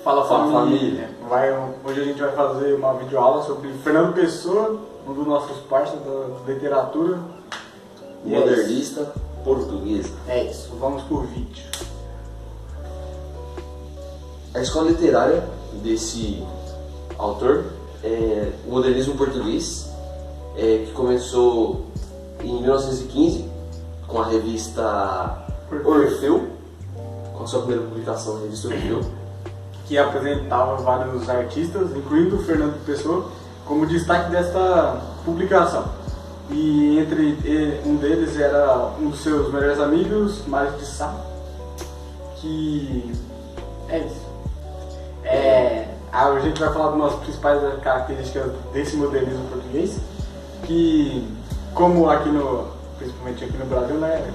Fala Fala, família. Hoje a gente vai fazer uma videoaula sobre Fernando Pessoa, um dos nossos parceiros da literatura. Modernista portuguesa. É isso, vamos pro vídeo. A escola literária desse autor é o modernismo português, que começou em 1915 com a revista Orfeu, com a sua primeira publicação na revista Orfeu, Que apresentava vários artistas, incluindo o Fernando Pessoa, como destaque desta publicação. E um deles era um dos seus melhores amigos, Mário de Sá, que é isso. A gente vai falar de umas principais características desse modernismo português, que, como principalmente aqui no Brasil, né,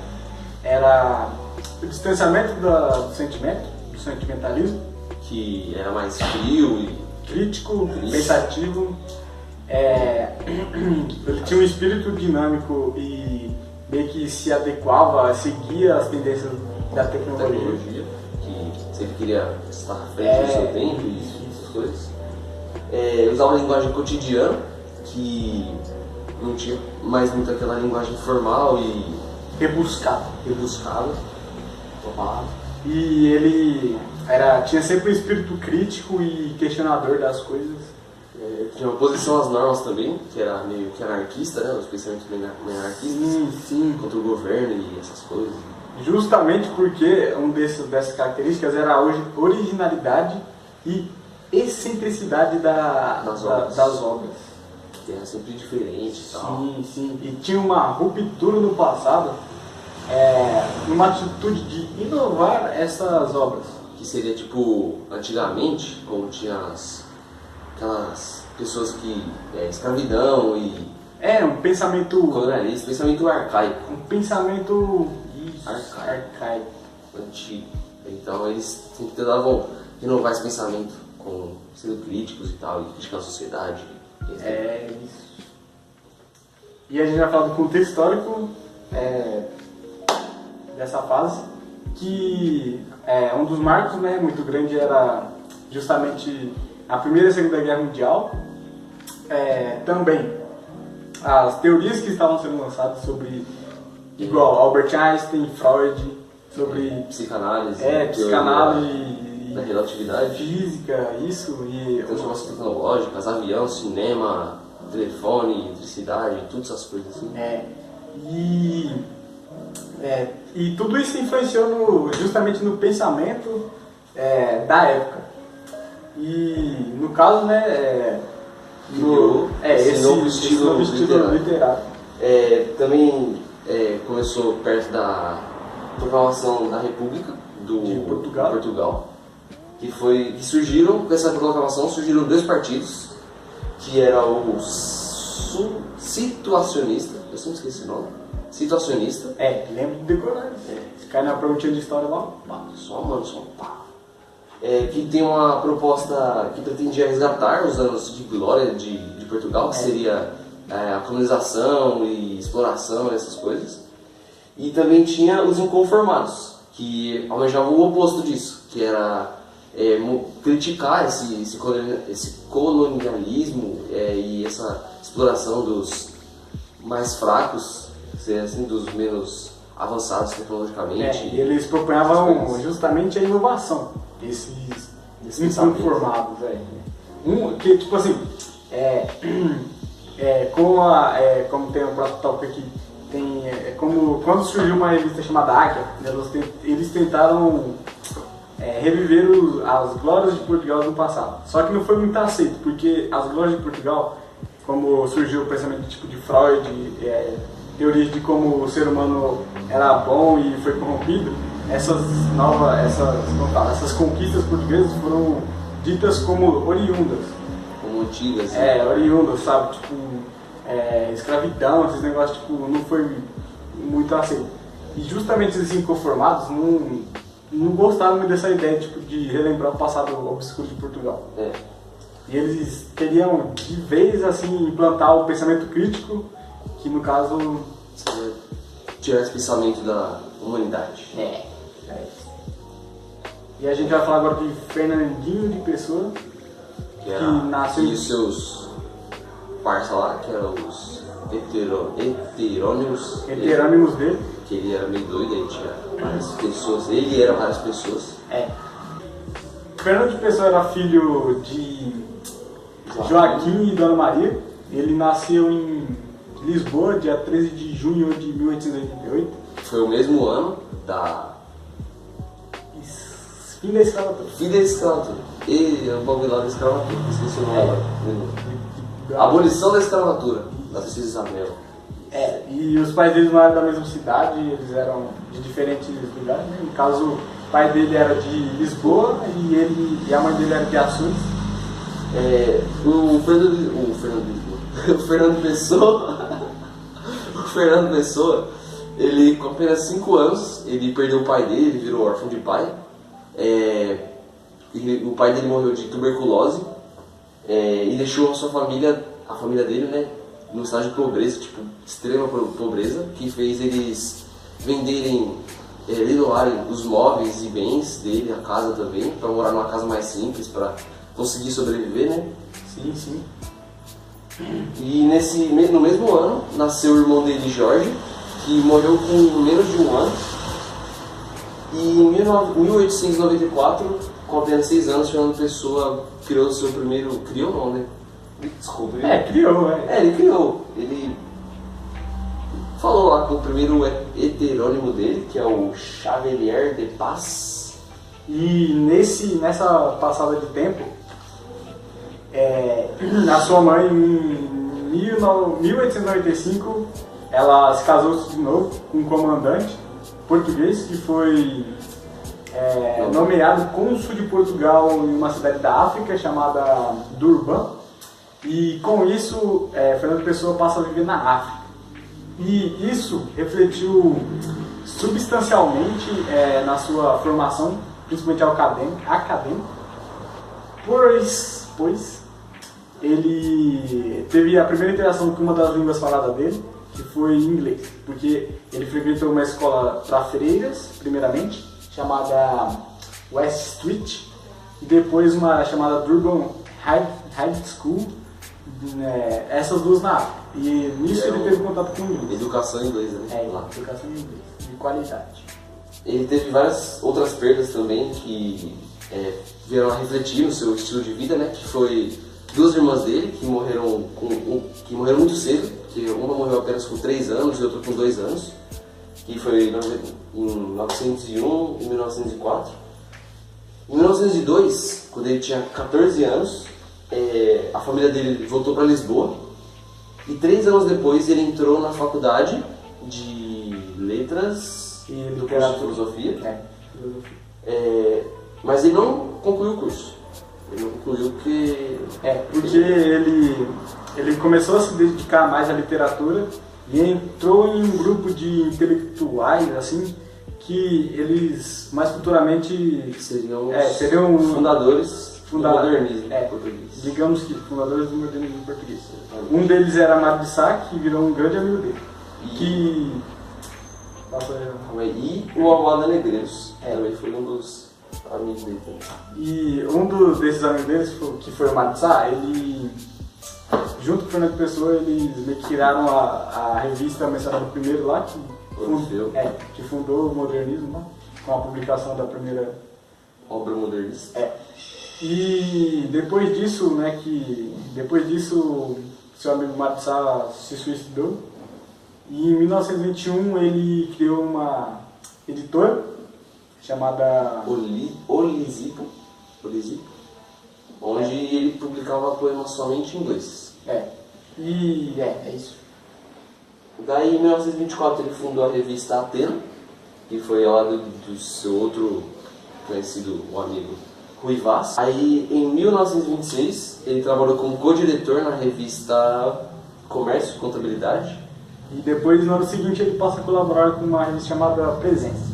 era o distanciamento do sentimento, do sentimentalismo, que era mais frio e crítico, pensativo. Ele tinha um espírito dinâmico e meio que se adequava, seguia as tendências da tecnologia. Que sempre queria estar à frente do seu tempo e essas coisas. Usava uma linguagem cotidiana, que não tinha mais muito aquela linguagem formal e Rebuscado. Tomado. E ele tinha sempre um espírito crítico e questionador das coisas. Tinha uma oposição às normas também, que era meio que anarquista, né? Os pensamentos meio anarquistas. Sim. Contra o governo e essas coisas. Justamente porque dessas características era a originalidade e excentricidade das obras. Que era sempre diferente e tal. Sim. E tinha uma ruptura no passado, numa atitude de inovar essas obras. Que seria tipo, antigamente, como tinha aquelas pessoas que escravidão e Um pensamento colonialista, pensamento arcaico. Um pensamento Arcaico. Antigo. Então eles sempre tentavam renovar esse pensamento, sendo críticos e tal, e criticando a sociedade. Isso. E a gente vai falar do contexto histórico dessa fase, que um dos marcos, né, muito grande era justamente a Primeira e a Segunda Guerra Mundial. Também as teorias que estavam sendo lançadas sobre, igual Albert Einstein, Freud, sobre psicanálise, psicanálise da relatividade, física, isso, e transformações tecnológicas, avião, cinema, telefone, eletricidade, todas essas coisas assim. E tudo isso influenciou justamente no pensamento da época. E no caso, né, esse novo estilo literário. Também começou perto da proclamação da República de Portugal, que surgiram, com essa proclamação surgiram dois partidos, que era o situacionista, eu sempre esqueci o nome, situacionista. Lembro de decorar. Se cai na perguntinha de história lá, só pá. Que tem uma proposta que pretendia resgatar os anos de glória de Portugal, que seria a colonização e exploração, essas coisas. E também tinha os inconformados, que almejavam o oposto disso, que era criticar esse colonialismo e essa exploração dos mais fracos, assim, dos menos avançados tecnologicamente. E eles propunham justamente a inovação desses inconformados. Que, tipo assim, como tem o próprio tópico aqui, como quando surgiu uma revista chamada Águia, eles tentaram reviver as glórias de Portugal no passado. Só que não foi muito aceito, porque as glórias de Portugal, como surgiu o pensamento tipo de Freud, teorias de como o ser humano era bom e foi corrompido, essas conquistas portuguesas foram ditas como oriundas. Como antigas. Oriundas, sabe? Tipo, escravidão, esses negócios, tipo, não foi muito aceito. E justamente esses inconformados não gostaram muito dessa ideia, tipo, de relembrar o passado obscuro de Portugal. E eles queriam, de vez, assim, implantar o pensamento crítico, que no caso... tirar esse pensamento da humanidade. E a gente vai falar agora de Fernandinho de Pessoa, que nasceu e os seus parça lá, que eram os heterônimos dele. Que ele era meio doido, aí tinha várias pessoas, ele era várias pessoas. Fernando de Pessoa era filho de Joaquim e Dona Maria. Ele nasceu em Lisboa, dia 13 de junho de 1888. Foi o mesmo ano da... Fim da escravatura. Fim da escravatura. E o bagulho lá da escravatura, esqueci o nome agora. Abolição da escravatura, da Princesa Isabel. E os pais deles não eram da mesma cidade, eles eram de diferentes lugares, né? No caso, o pai dele era de Lisboa e a mãe dele era de Açores. O Fernando Pessoa, ele com apenas 5 anos, ele perdeu o pai dele, ele virou órfão de pai. O pai dele morreu de tuberculose e deixou a família dele, né, num estágio de pobreza, tipo, extrema pobreza, que fez eles venderem, leiloarem os móveis e bens dele, a casa também, para morar numa casa mais simples, para conseguir sobreviver, né? Sim. E no mesmo ano, nasceu o irmão dele, Jorge, que morreu com menos de um ano. E em 1894, com apenas 6 anos, Fernando Pessoa criou seu primeiro... Criou não, né? Desculpa. Criou, ele criou. Ele falou lá com o primeiro heterônimo dele, que é o Chevalier de Paz. E nessa passada de tempo, a sua mãe, em 1895, ela se casou de novo com um comandante português que foi nomeado cônsul de Portugal em uma cidade da África chamada Durban. E com isso, Fernando Pessoa passa a viver na África. E isso refletiu substancialmente na sua formação, principalmente acadêmica, pois ele teve a primeira interação com uma das línguas faladas dele, que foi inglês, porque ele frequentou uma escola para freiras, primeiramente, chamada West Street, e depois uma chamada Durban High School, essas duas na África. E nisso ele teve contato com o inglês. Educação inglesa, né? Educação em inglês, de qualidade. Ele teve várias outras perdas também que vieram a refletir no seu estilo de vida, né? Que foi 2 irmãs dele que morreram muito cedo, que uma morreu apenas com 3 anos e outra com 2 anos, que foi em 1901 e 1904. Em 1902, quando ele tinha 14 anos, a família dele voltou para Lisboa e 3 anos depois ele entrou na faculdade de Letras e Literatura e Filosofia. Mas ele não concluiu o curso. Ele não concluiu porque ele começou a se dedicar mais à literatura e entrou em um grupo de intelectuais, assim, que eles mais futuramente seriam fundadores do modernismo português. Digamos que fundadores do modernismo português. Um deles era Mário de Sá, que virou um grande amigo dele. E o Almada Negreiros também foi um dos amigos dele também. E desses amigos deles, que foi o Mário de Sá, ele, junto com o Fernando Pessoa, eles meio que criaram a revista mencionada primeiro lá, que fundou o modernismo, né? Com a publicação da primeira obra modernista. E depois disso, seu amigo Mário de Sá se suicidou. E em 1921 ele criou uma editora chamada Olisipo, onde ele publicava poemas somente em inglês. É isso. Daí em 1924 ele fundou a revista Atena, que foi ao lado do seu outro conhecido, o amigo Rui Vaz. Aí em 1926 ele trabalhou como co-diretor na revista Comércio e Contabilidade. E depois, no ano seguinte, ele passa a colaborar com uma revista chamada Presença.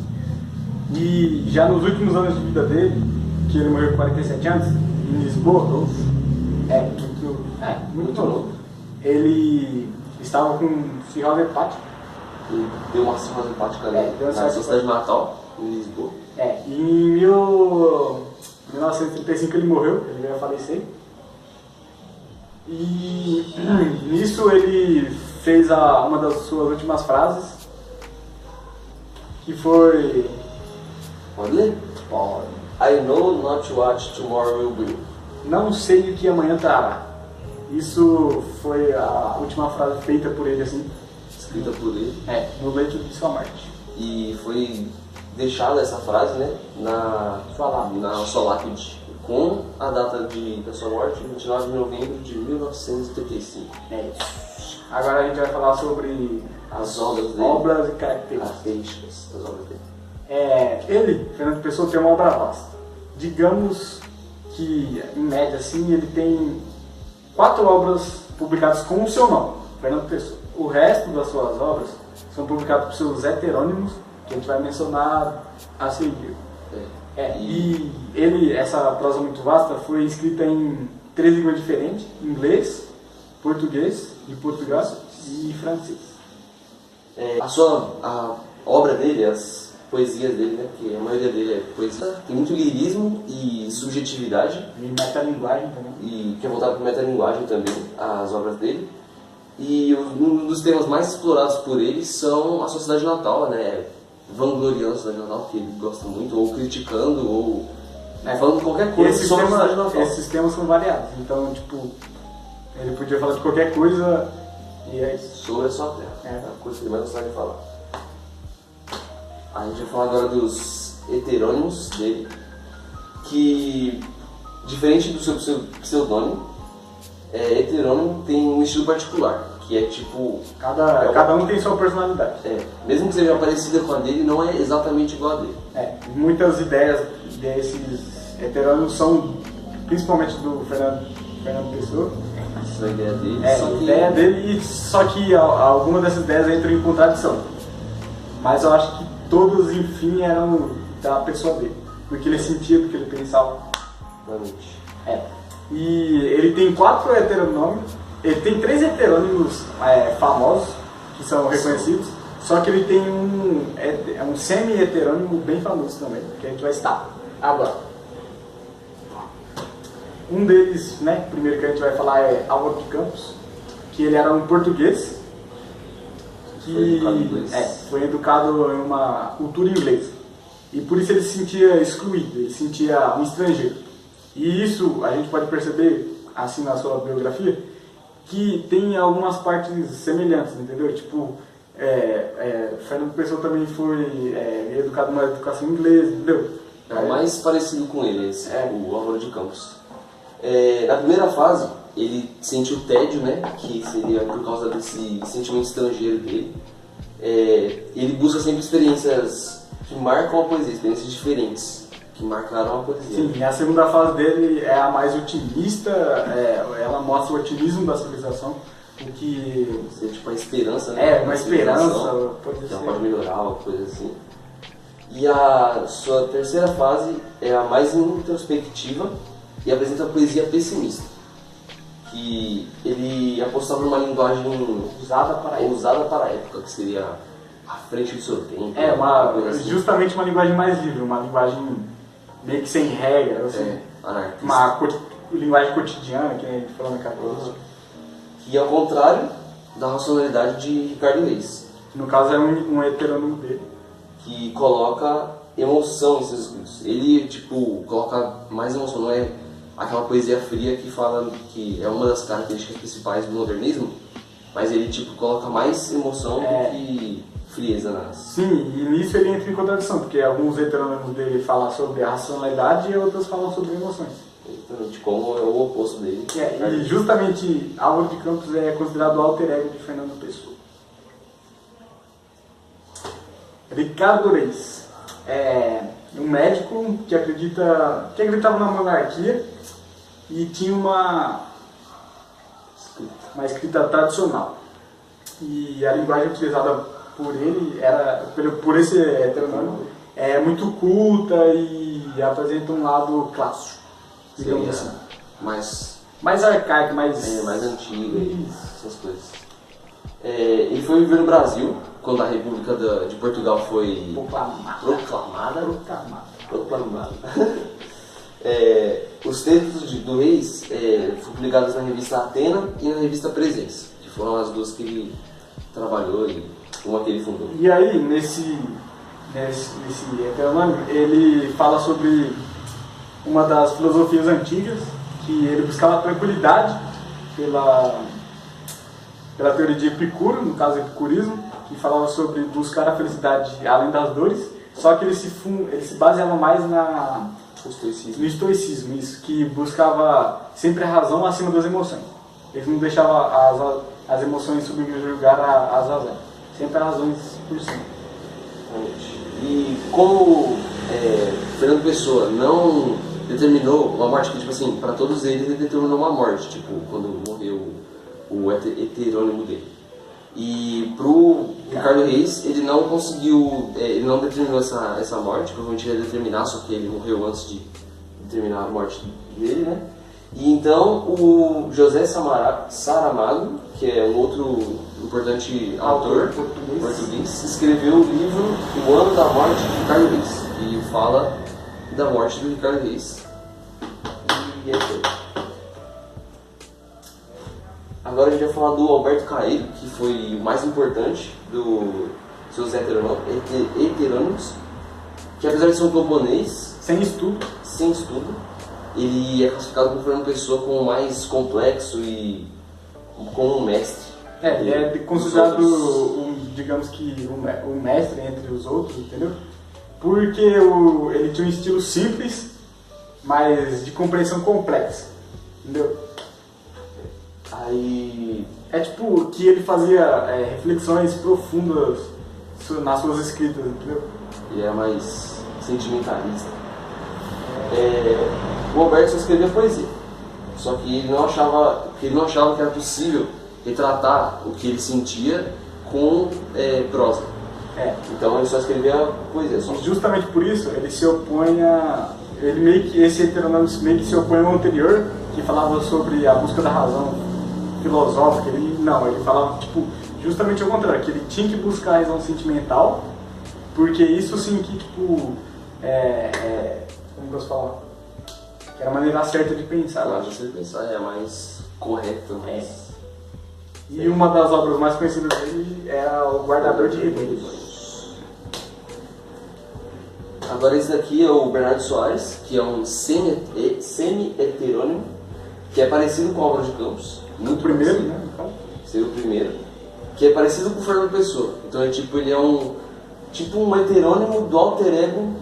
E já nos últimos anos de vida dele, que ele morreu com 47 anos, em Lisboa, muito novo, ele estava com cirrose hepática. E deu uma cirrose hepática na sua cidade natal. Em Lisboa. E em 1935 ele morreu, ele veio a falecer. E nisso ele fez uma das suas últimas frases, que foi... Pode ler? Pode. I know not what tomorrow will bring. Não sei o que amanhã trará. Isso foi a última frase feita por ele, assim. Escrita por ele. No leito de sua morte. E foi deixada essa frase, né? Na sua lápide. Com a data da sua morte, 29 de novembro de 1935. Agora a gente vai falar sobre as obras dele. Obras e características das obras dele. Ele, Fernando Pessoa, tem uma obra vasta. Digamos que, em média, assim, ele tem 4 obras publicadas com o seu nome, Fernando Pessoa. O resto das suas obras são publicadas por seus heterônimos, que a gente vai mencionar a seguir. E essa prosa muito vasta foi escrita em 3 línguas diferentes: inglês, português de Portugal e francês. A obra dele, as poesias dele, né, porque a maioria dele é poesia, tem muito lirismo e subjetividade. E metalinguagem também. E que é voltado para metalinguagem também, as obras dele. E um dos temas mais explorados por ele são a sociedade natal, né? Vangloriando a sociedade natal, que ele gosta muito, ou criticando, ou falando qualquer coisa sobre a sociedade natal. Esses temas são variados, então, tipo, ele podia falar de qualquer coisa e é isso. Sobre a sua terra, é a coisa que ele mais gostava de falar. A gente vai falar agora dos heterônimos dele, que, diferente do seu pseudônimo, heterônimo tem um estilo particular, que é tipo... Cada um tem sua personalidade. Mesmo que seja parecida com a dele, não é exatamente igual a dele. Muitas ideias desses heterônimos são, principalmente do Fernando Pessoa. Essa é a ideia dele. A ideia dele, só que algumas dessas ideias entram em contradição. Mas eu acho que todas, enfim, eram da pessoa dele. Do que ele sentia, do que ele pensava. Realmente. E ele tem 4 heterônimos. Ele tem 3 heterônimos famosos, que são reconhecidos. Só que ele tem um semi-heterônimo bem famoso também, que a gente vai citar agora. Um deles, né, primeiro que a gente vai falar é Álvaro de Campos, que ele era um português que foi educado em uma cultura inglesa. E por isso ele se sentia excluído, ele se sentia um estrangeiro. E isso a gente pode perceber, assim, na sua biografia, que tem algumas partes semelhantes, entendeu? Tipo, Fernando Pessoa também foi educado numa educação inglesa, entendeu? É o mais parecido com ele, o Álvaro de Campos. Na primeira fase, ele sentiu tédio, né? Que seria por causa desse sentimento estrangeiro dele. Ele busca sempre experiências que marcam a poesia, experiências diferentes, que marcaram a poesia. Sim, e a segunda fase dele é a mais otimista, ela mostra o otimismo da civilização, o que... Seria tipo a esperança, né? Uma esperança, pode ser. Que ela pode melhorar, uma coisa assim. E a sua terceira fase é a mais introspectiva e apresenta a poesia pessimista, que ele apostava numa linguagem usada para a época, que seria à frente do seu tempo. Justamente uma linguagem mais livre, uma linguagem meio que sem regras, assim, anarquista. uma linguagem cotidiana, que a gente falou na cabeça. Que é ao contrário da racionalidade de Ricardo Reis. No caso é um heterônimo dele. Que coloca emoção em seus escritos. Ele, coloca mais emoção, não é aquela poesia fria que fala que é uma das características principais do modernismo, mas ele, coloca mais emoção do que frieza nas... Sim, e nisso ele entra em contradição, porque alguns heterônimos dele falam sobre a racionalidade e outros falam sobre emoções. Exatamente, como é o oposto dele. E justamente Álvaro de Campos é considerado o alter ego de Fernando Pessoa. Ricardo Reis é um médico que acreditava na monarquia e tinha uma escrita tradicional. E a linguagem utilizada por ele por esse heterônimo muito culta e apresenta um lado clássico, digamos assim. Mais arcaico, mais antigo, essas coisas. Ele foi viver no Brasil quando a República de Portugal foi Proclamada. proclamada. Os textos do Reis foram publicados na revista Atena e na revista Presença, que foram as duas que ele trabalhou e uma que ele fundou. E aí, nesse heteronômio, ele fala sobre uma das filosofias antigas, que ele buscava tranquilidade pela teoria de Epicuro, no caso epicurismo, que falava sobre buscar a felicidade além das dores, só que ele se baseava mais no estoicismo, isso, que buscava sempre a razão acima das emoções. Ele não deixava as emoções subjugar as razões, sempre as razões por cima. E como Fernando Pessoa não determinou uma morte, que tipo assim, para todos eles ele determinou uma morte, tipo, quando morreu o heterônimo dele. E pro Ricardo Reis, ele não conseguiu, ele não determinou essa morte, provavelmente ele ia determinar, só que ele morreu antes de determinar a morte dele, né? E então o José Saramago, que é um outro importante autor português, escreveu o livro O Ano da Morte de Ricardo Reis, e fala da morte do Ricardo Reis. E é isso aí. Agora a gente vai falar do Alberto Caeiro, que foi o mais importante dos seus heterônimos, que apesar de ser um camponês sem estudo, ele é classificado como Fernando Pessoa como o mais complexo e como um mestre. Ele é considerado, digamos que, um mestre entre os outros, entendeu? Porque ele tinha um estilo simples, mas de compreensão complexa, entendeu? Aí... É tipo que ele fazia reflexões profundas nas suas escritas, entendeu? Ele era mais sentimentalista. O Alberto só escrevia poesia, só que ele não achava que era possível retratar o que ele sentia com prosa. Então ele só escrevia poesia. Justamente por isso ele se opõe esse heteronômio meio que se opõe ao anterior, que falava sobre a busca da razão filosófica. Ele falava tipo justamente ao contrário, que ele tinha que buscar a razão sentimental, porque isso sim que tipo como posso falar? Que era a maneira certa de pensar. É mais correta, mas... E uma das obras mais conhecidas dele era O Guardador de Rebanhos. Agora esse daqui é o Bernardo Soares, que é um semi-heterônimo, que é parecido com Álvaro de Campos. O primeiro, né? Seria o primeiro. Que é parecido com o Fernando Pessoa. Então ele é um heterônimo do alter ego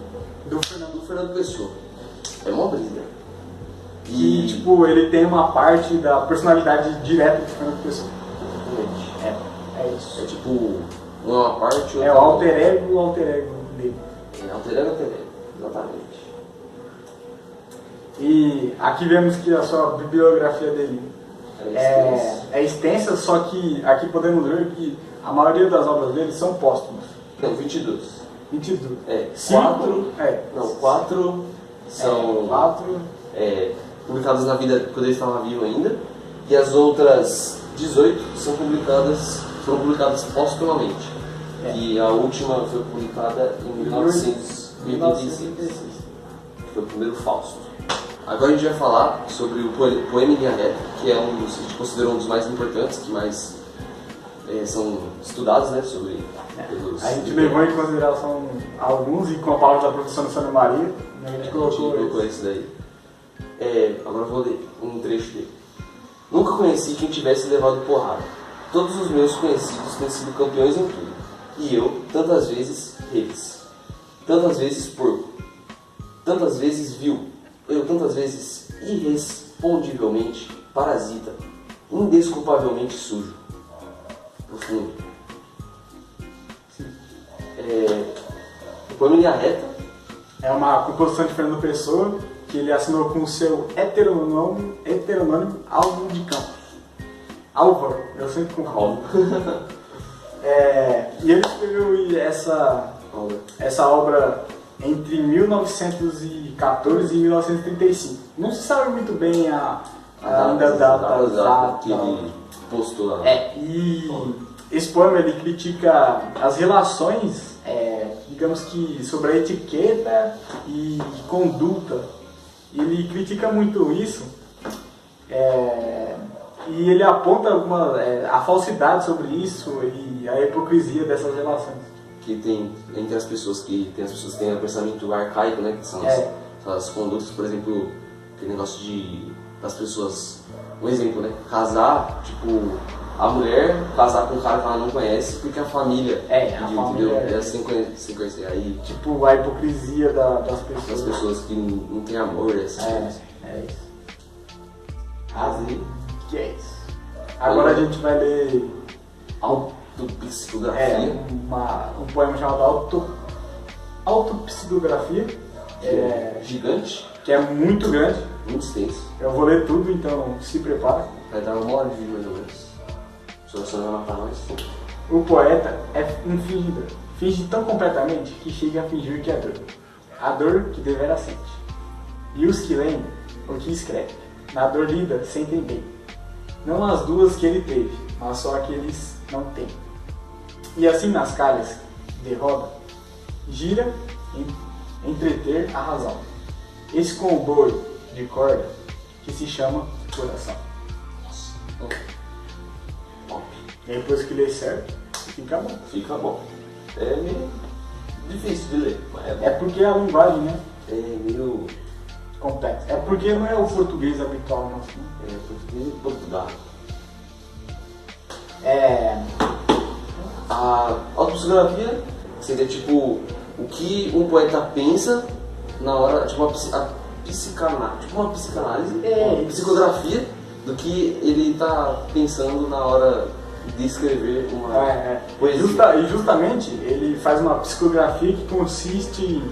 do Fernando Pessoa. É uma brisa. E tipo, ele tem uma parte da personalidade direta do Fernando Pessoa. É isso. É tipo, uma é uma parte, outra é o alter ego dele. Alter ego, exatamente. E aqui vemos que a sua bibliografia dele é extensa, só que aqui podemos ver que a maioria das obras dele são póstumas. Não, 22. 22. 4 são 4 publicadas na vida quando ele estava vivo ainda, e as outras 18 foram publicadas póstumamente. E a última foi publicada em 1986. Foi o primeiro Fausto. Agora a gente vai falar sobre o Poema em Linha Reta, que a gente considerou um dos mais importantes, que mais são estudados, né, sobre... A gente levou em consideração alguns, e com a palavra da professora Sônia Maria, a gente colocou esse daí. Agora eu vou ler um trecho dele. Nunca conheci quem tivesse levado porrada. Todos os meus conhecidos têm sido campeões em tudo. E eu, tantas vezes, eles. Tantas vezes porco. Tantas vezes vil. Eu, tantas vezes, irrespondivelmente parasita. Indesculpavelmente sujo. Profundo. O Poema em Linha Reta é uma composição de Fernando Pessoa, que ele assinou com o seu heteronônimo Álvaro de Campos. Álvaro, eu sempre confundo. E ele escreveu essa obra entre 1914 e 1935. Não se sabe muito bem a data que ele postou lá. esse poema ele critica as relações, digamos que sobre a etiqueta e conduta. Ele critica muito isso e ele aponta a falsidade sobre isso e a hipocrisia dessas relações. Que tem entre as pessoas que têm o pensamento arcaico, né? Que são as condutas, por exemplo, aquele negócio das pessoas. Um exemplo, né? Casar, tipo, a mulher casar com um cara que ela não conhece porque a família pediu, entendeu? Ela sem conhecer. Aí, tipo, a hipocrisia das pessoas. Das pessoas que não têm amor, essas coisas. É isso. Assim. Que é isso. Agora a gente vai ler Autopsicografia. Um poema chamado Autopsicografia. Gigante. Que é muito grande. Muito extenso. Eu vou ler tudo, então se prepara. Vai dar 1 hora de vídeo mais ou menos. Se você não vai matar nós. O poeta é um fingidor. Finge tão completamente que chega a fingir que é dor. A dor que devera sente. E os que leem o que escreve, na dor lida sentem bem. Não as duas que ele teve, mas só a que eles não têm. E assim nas calhas de roda, gira em entreter a razão. Esse comboio de corda que se chama coração. Top. E depois que lê certo, fica bom. Fica bom. É meio difícil de ler, mas é bom. É porque a linguagem, né? É meio... Complexo. É porque não é o português habitual nosso, né? É português de Portugal. A autopsicografia seria tipo o que um poeta pensa na hora, tipo uma psicanálise, uma psicografia do que ele está pensando na hora de escrever uma poesia. E justamente ele faz uma psicografia que consiste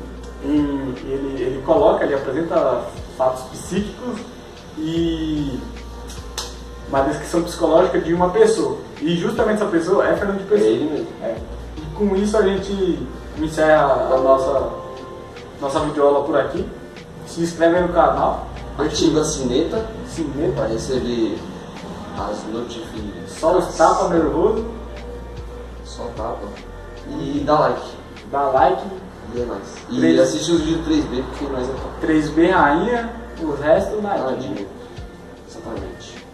em ele apresenta fatos psíquicos e uma descrição psicológica de uma pessoa. E justamente essa pessoa é Fernando Pessoa. É ele mesmo. E com isso a gente encerra a nossa videoaula por aqui. Se inscreve aí no canal. Ativa a sineta Sineta. para receber as notificações. Só os tapas nervoso. Só tapa. E dá like. Dá like. E é nóis. E assiste os vídeos 3B porque nós é top. 3B rainha, o resto nadinha. Exatamente.